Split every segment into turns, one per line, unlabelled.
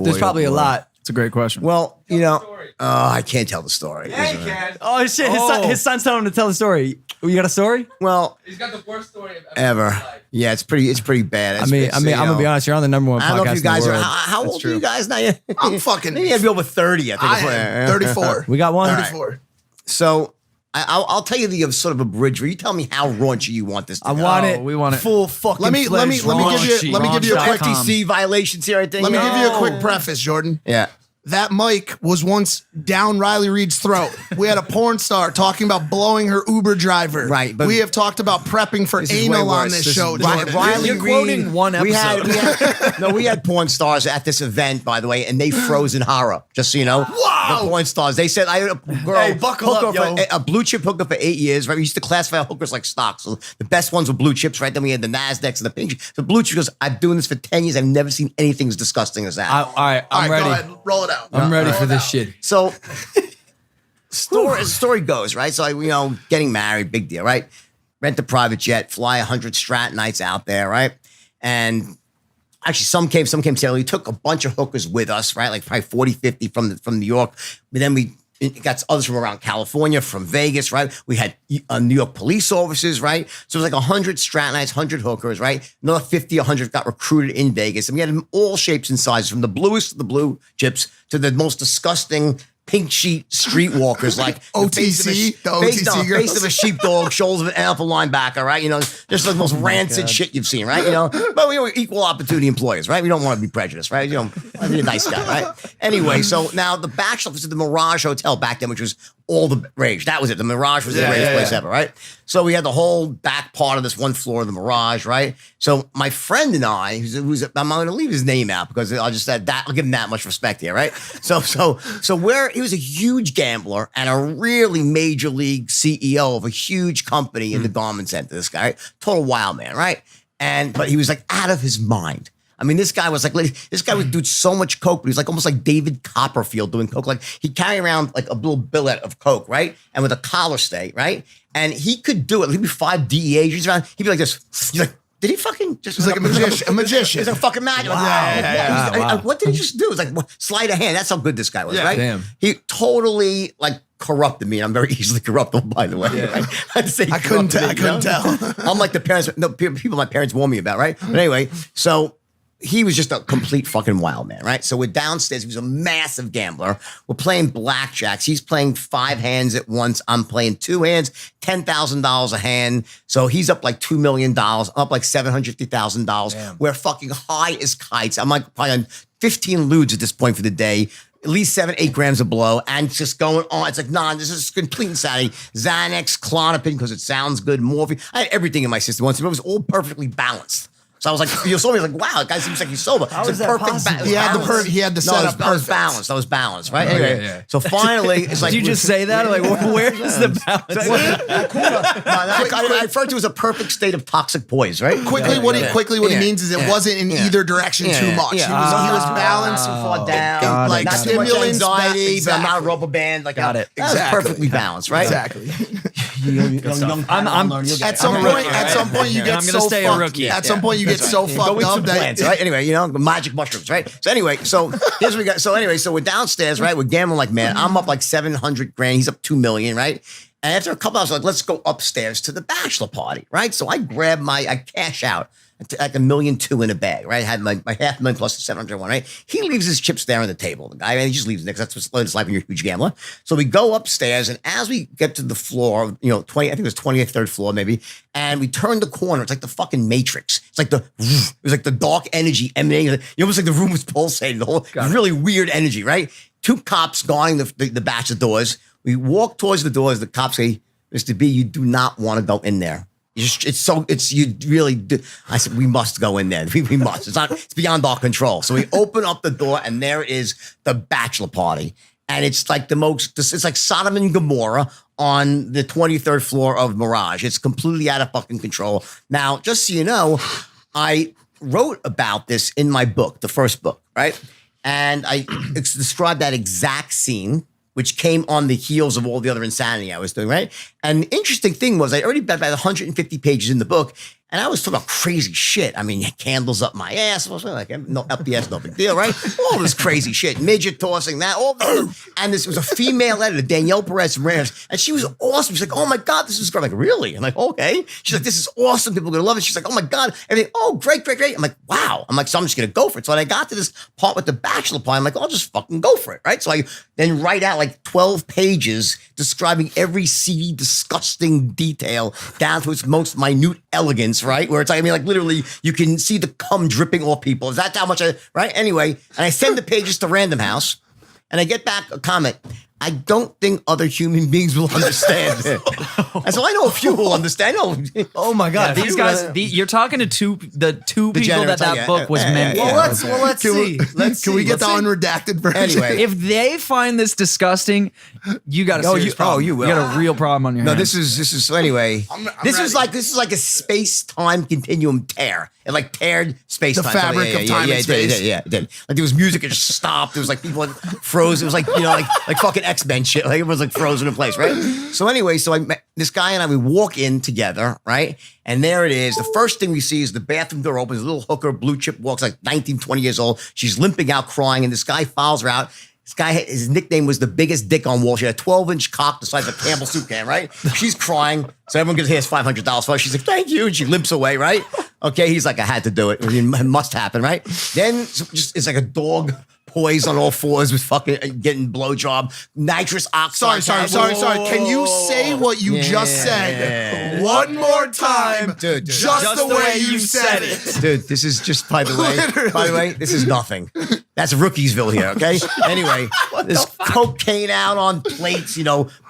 There's probably a lot.
It's a great question.
Well, I can't tell the story.
Yeah, you can.
Oh shit! His son's telling him to tell the story. You got a story?
Well,
He's got the worst story
ever. Yeah, it's pretty bad.
I mean, I'm gonna be honest. You're on the number one podcast.
I don't know if you guys
in the
are.
world.
How old are you guys now?
I'm fucking.
You gotta be over 30. I think.
I am 34.
We got one.
34.
So I'll tell you the sort of a bridge where you tell me how raunchy you want this to
I
go.
want it.
We want it.
Full fucking.
Let me give you a quick
FTC violations here. I think.
Let me give you a quick preface, Jordan.
Yeah.
That mic was once down Riley Reid's throat. We had a porn star talking about blowing her Uber driver.
Right, but
we have talked about prepping for anal on this show. Jordan.
Riley
You're quoting
Reid,
one episode.
We had porn stars at this event, by the way, and they froze in horror. Just so you know,
Wow.
the porn stars. They said I had a girl
Hey, buckle up, yo.
a blue chip hooker for 8 years. Right, we used to classify hookers like stocks. So the best ones were blue chips. Right, then we had the Nasdaqs and the pink. The blue chip goes. I'm doing this for 10 years. I've never seen anything as disgusting as that.
All right, I'm ready.
Go ahead, roll it out.
I'm ready for this shit.
So, as the story goes, right? So, getting married, big deal, right? Rent a private jet, fly 100 Strat nights out there, right? And actually, some came Taylor. We took a bunch of hookers with us, right? Like probably 40, 50 from New York. But then we got others from around California, from Vegas, right? We had New York police officers, right? So it was like 100 Strat nights, 100 hookers, right? Another 50, 100 got recruited in Vegas. And we had them all shapes and sizes, from the bluest of the blue chips to the most disgusting pink sheet streetwalkers, like
OTC, the OTC girls.
face of a sheepdog, shoulders of an NFL linebacker, right? Just the most rancid shit you've seen, right? But we were equal opportunity employers, right? We don't want to be prejudiced, right? Want to be a nice guy, right? Anyway, so now the Bachelor was at the Mirage Hotel back then, which was all the rage. That was it. The Mirage was the greatest place ever, right? So we had the whole back part of this one floor of the Mirage, right? So my friend and I, I'm going to leave his name out because I'll just said that. I'll give him that much respect here, right? So he was a huge gambler and a really major league CEO of a huge company in the garment center. This guy, right? Total wild man, right? But he was like out of his mind. I mean, this guy would do so much coke, but he was like almost like David Copperfield doing coke. Like he'd carry around like a little billet of coke, right? And with a collar stay, right? And he could do it. He'd be 5 DEA agents around. He'd be like this. He's like, did he fucking just?
He's like a magician. A magician.
He's like a fucking magic.
Wow.
Wow. What did he just do? It was like sleight of hand. That's how good this guy was, right?
Damn.
He totally corrupted me. And I'm very easily corruptible, by the way. Yeah. Right? I couldn't tell. I'm like the parents. No, people my parents warned me about, right? But anyway, so he was just a complete fucking wild man, right? So we're downstairs. He was a massive gambler. We're playing blackjacks. He's playing 5 hands at once. I'm playing 2 hands, $10,000 a hand. So he's up like $2 million, up like $750,000. We're fucking high as kites. I'm like probably on 15 lewds at this point for the day. At least 7-8 grams of blow, and just going on. It's like, this is complete insanity. Xanax, Klonopin, because it sounds good, morphine. I had everything in my system once, but it was all perfectly balanced. So I was like, you saw me like, wow, the guy seems like he's sober.
How is that possible?
He had the setup.
That was balanced. That was balanced, right? Anyway,
yeah.
So finally, it's like,
Did you just say that? Like, where is the balance?
I refer to it as a perfect state of toxic poise, right?
Quickly, what he means is it wasn't in either direction too much.
Yeah.
He was balanced and
fought down,
like
not too much
stimulants,
anxiety, but I'm not a rubber band. Like,
Got it.
That was perfectly balanced, right?
Exactly.
At
some point, you get
I'm gonna
so
stay a
fucked.
rookie.
At some point, you get so fucked up that
plants, right? Anyway, the magic mushrooms, right? So anyway, so here's what we got. So anyway, so we're downstairs, right? We're gambling like mad. I'm up like 700 grand. He's up 2 million, right? And after a couple hours, like, let's go upstairs to the bachelor party, right? So I cash out like $1.2 million in a bag, right? I had my $500,000 plus the 701, right? He leaves his chips there on the table. The guy, he just leaves it because that's what's like when you're a huge gambler. So we go upstairs, and as we get to the floor, 20, I think it was 23rd floor maybe, and we turn the corner. It's like the fucking Matrix. It's like it was like the dark energy emanating. Almost like the room was pulsating. The whole really weird energy, right? 2 cops guarding the bachelor doors. We walk towards the doors. The cops say, "Mr. B, you do not want to go in there. You really do." I said, "We must go in there. We must. It's beyond our control." So we open up the door, and there is the bachelor party. And it's like it's like Sodom and Gomorrah on the 23rd floor of Mirage. It's completely out of fucking control. Now, just so you know, I wrote about this in my book, the first book, right? And I described that exact scene, which came on the heels of all the other insanity I was doing, right? And the interesting thing was I already bet about 150 pages in the book, And I was talking about crazy shit. I mean, candles up my ass. I was like, no, up the ass, no big deal, right? All this crazy shit. Midget tossing that. All this. And this was a female editor, Danielle Perez Rams. And she was awesome. She's like, oh my God, this is great. I'm like, really? I'm like, okay. She's like, this is awesome. People are going to love it. She's like, oh my God. Everything. Oh, great, great, great. I'm like, wow. I'm like, so I'm just going to go for it. So when I got to this part with the bachelor party, I'm like, I'll just fucking go for it, right? So I then write out like 12 pages describing every seedy, disgusting detail down to its most minute elegance, right? Where it's like, I mean, like literally you can see the cum dripping off people. Is that how much right? Anyway, and I send the pages to Random House and I get back a comment. I don't think other human beings will understand. And so I know a few will understand.
Oh my God.
These guys, you're talking to the two people that book was meant for.
Well, let's see.
Can we get the unredacted version?
Anyway.
If they find this disgusting, you got a serious problem.
you will.
You got a real problem on your
No,
hands.
this is so anyway. This is like a space-time continuum tear. It like teared space-time.
The fabric of time and space.
Yeah, it did. Like there was music, it just stopped. There was like people froze. It was like, like fucking X-Men shit. Like it was like frozen in place, right? So anyway, this guy and I, we walk in together, right? And there it is. The first thing we see is the bathroom door opens. A little hooker, blue chip, walks like 19, 20 years old. She's limping out, crying, and this guy follows her out. This guy, his nickname was the biggest dick on Wall Street. A 12-inch cock the size of a Campbell soup can, right? She's crying. So everyone gives her $500 for it. She's like, thank you. And she limps away, right? Okay, he's like, I had to do it. It must happen, right? Then it's like a dog poised on all fours with fucking getting blowjob. Nitrous oxide.
Sorry. Can you say what you just said one more time?
Dude,
just the way you said it.
Dude, this is just, by the way, this is nothing. That's Rookiesville here, okay? Anyway, there's cocaine out on plates,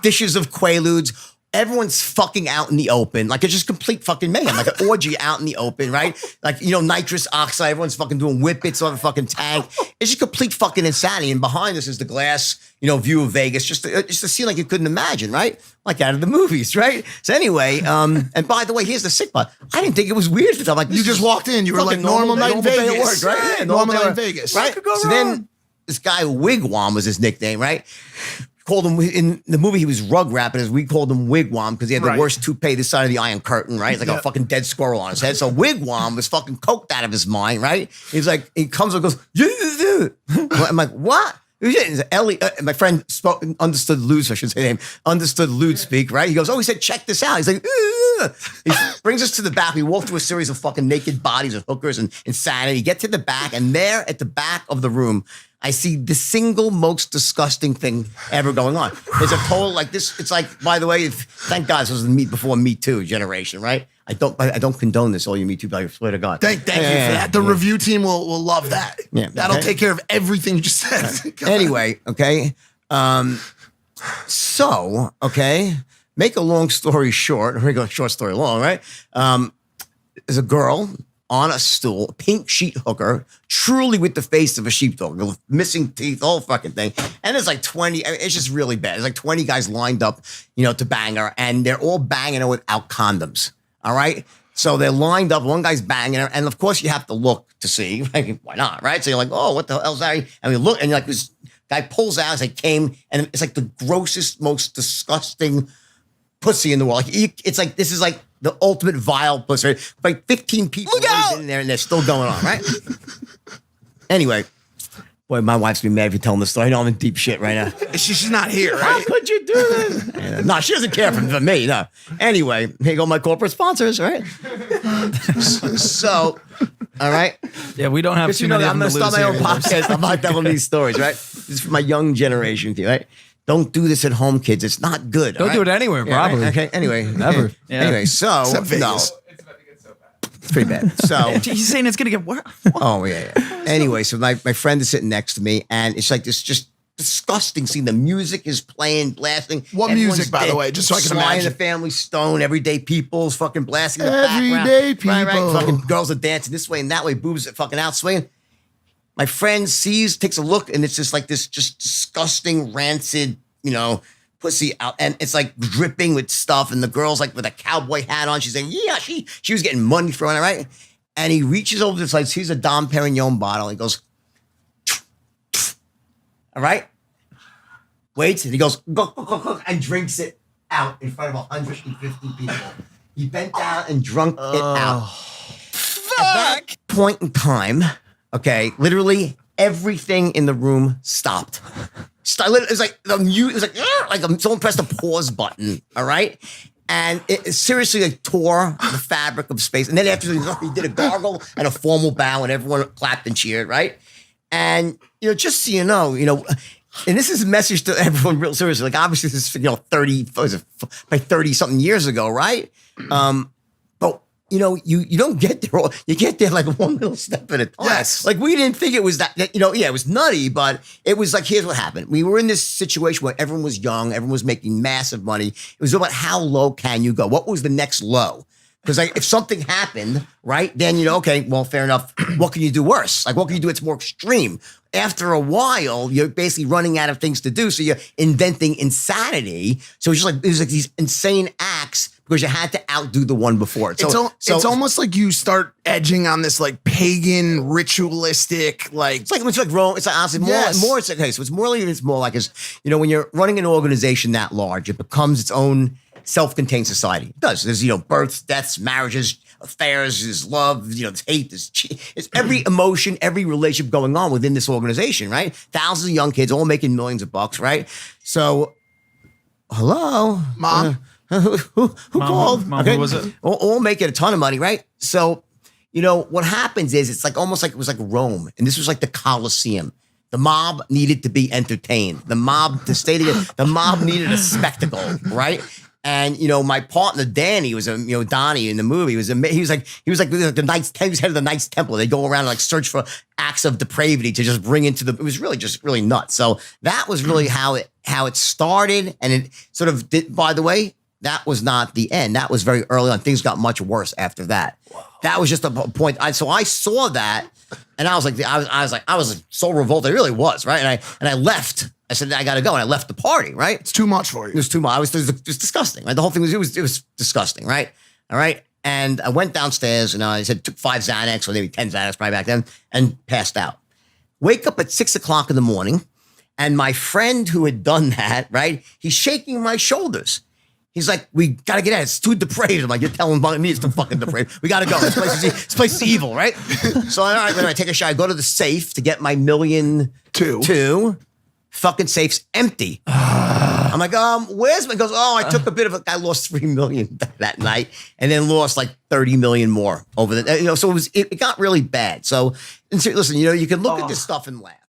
dishes of Quaaludes. Everyone's fucking out in the open. Like, it's just complete fucking mayhem. Like an orgy out in the open, right? Like, nitrous oxide. Everyone's fucking doing whippets on a fucking tank. It's just complete fucking insanity. And behind us is the glass, view of Vegas. Just a scene like you couldn't imagine, right? Like out of the movies, right? So anyway, and by the way, here's the sick part. I didn't think it was weird. I'm like,
You just walked in. You were like, normal night in
day at
Vegas.
work, right? Yeah,
normal night in Vegas.
Right? So then this guy, Wigwam was his nickname, right? Called him in the movie. He was rug rapping, as we called him Wigwam because he had the worst toupee this side of the Iron Curtain, right? It's like a fucking dead squirrel on his head. So Wigwam was fucking coked out of his mind, right? He's like, he comes and goes, I'm like, what? Ellie, my friend understood Lude's, I should say name, understood Lude speak, right? He goes, he said, check this out. He's like, he brings us to the back. We walk through a series of fucking naked bodies of hookers and insanity. Get to the back, and there at the back of the room, I see the single most disgusting thing ever going on. There's a total like this. It's like, by the way, thank God this was the before Me Too generation, right? I don't condone this, all you Me Too, but I swear to God.
Thank you for that. The review team will love that.
Yeah,
that'll take care of everything you just said.
Anyway, okay. So, okay. Make a long story short, or make a short story long, right? There's a girl on a stool, a pink sheet hooker, truly with the face of a sheepdog, with missing teeth, whole fucking thing. And there's like 20, it's just really bad. There's like 20 guys lined up, to bang her, and they're all banging her without condoms. All right? So they're lined up, one guy's banging her, and of course you have to look to see. Like, why not, right? So you're like, oh, what the hell's that? And we look, and you're like, this guy pulls out, it's like and it's like the grossest, most disgusting pussy in the world. Like, it's like, this is like the ultimate vile pussy. Right? Like 15 people in there and they're still going on, right? Anyway, boy, my wife's gonna be mad if you're telling the story. I know I'm in deep shit right now.
She's not here, right?
How could you do this? No, she doesn't care for me, no. Anyway, here go my corporate sponsors, right? So, all right.
Yeah, we don't have too many of
I'm
them
gonna
to
start
lose
my own
here.
podcast. I'm not telling these stories, right? This is for my young generation, right? Don't do this at home, kids. It's not good.
Don't do it anywhere, probably.
Right? Okay. Anyway,
Never.
Yeah.
Anyway, so
Except Vegas.
no,
It's about to get so bad.
it's pretty bad. So,
He's saying it's gonna get worse.
oh yeah. Anyway, so my friend is sitting next to me, and it's like this just disgusting scene. The music is playing, blasting.
What
Everyone's
music, by the
dead.
way, just so I can
Sly and
imagine?
the Family Stone, Everyday People's fucking blasting in the
Everyday
background. Right.
People.
Fucking girls are dancing this way and that way, boobs are fucking out swinging. My friend takes a look, and it's just like this just disgusting, rancid, pussy out, and it's like dripping with stuff, and the girl's like with a cowboy hat on. She's saying, yeah, she was getting money thrown at her, right? And he reaches over to like, sees a Dom Perignon bottle. He goes, all right? Waits, and he goes, go, and drinks it out in front of 150 people. He bent down and drunk it out. At that point in time, okay, literally everything in the room stopped. It was like the mute. It was like someone pressed a pause button. All right. And it seriously like tore the fabric of space. And then after he did a gargle and a formal bow, and everyone clapped and cheered, right? And just so you know, and this is a message to everyone real seriously. Like obviously this is 30 something years ago, right? But you don't get there. You get there like one little step at a time.
Yes.
Like we didn't think it was that. It was nutty, but it was like, here's what happened. We were in this situation where everyone was young, everyone was making massive money. It was about how low can you go? What was the next low? Because if something happened, right, then okay, well, fair enough. What can you do worse? Like, what can you do? It's more extreme. After a while, you're basically running out of things to do, so you're inventing insanity. So it was like these insane acts because you had to outdo the one before. So
it's almost like you start edging on this like pagan, ritualistic, like
it's like Rome. It's like honestly more. It's like, okay, so it's more like when you're running an organization that large, it becomes its own self-contained society. It does. There's, births, deaths, marriages, affairs, there's love, there's hate, there's it's every emotion, every relationship going on within this organization, right? Thousands of young kids all making millions of bucks, right? So, hello?
Mom?
Who called?
Mom, who was it?
All making a ton of money, right? So, what happens is it's like almost like it was like Rome, and this was like the Colosseum. The mob needed to be entertained. The mob, to stay together, the mob needed a spectacle, right? And my partner Danny was Donnie in the movie he was like the Knights. He was head of the Knights Templar. They go around and like search for acts of depravity to just bring into it was really just really nuts. So that was really how it started, and it sort of did. By the way, that was not the end. That was very early on. Things got much worse after that. Wow. That was just a point. So I saw that, and I was like, I was so revolted. It really was, right? And I left. I said, I got to go. And I left the party, right?
It's too much for you.
It was too much. It was disgusting, right? The whole thing was disgusting, right? All right. And I went downstairs and I said, took 5 Xanax or maybe 10 Xanax probably back then and passed out. Wake up at 6 o'clock in the morning. And my friend who had done that, right? He's shaking my shoulders. He's like, we got to get out. It's too depraved. I'm like, you're telling me it's too fucking depraved. We got to go. This place is evil, right? So, all right, when I take a shot, I go to the safe to get my $1.2 million. Fucking safe's empty. I'm like, where's my? He goes, I took a bit of I lost $3 million that night, and then lost like 30 million more over the. So it got really bad. So listen, you can look at this stuff and laugh.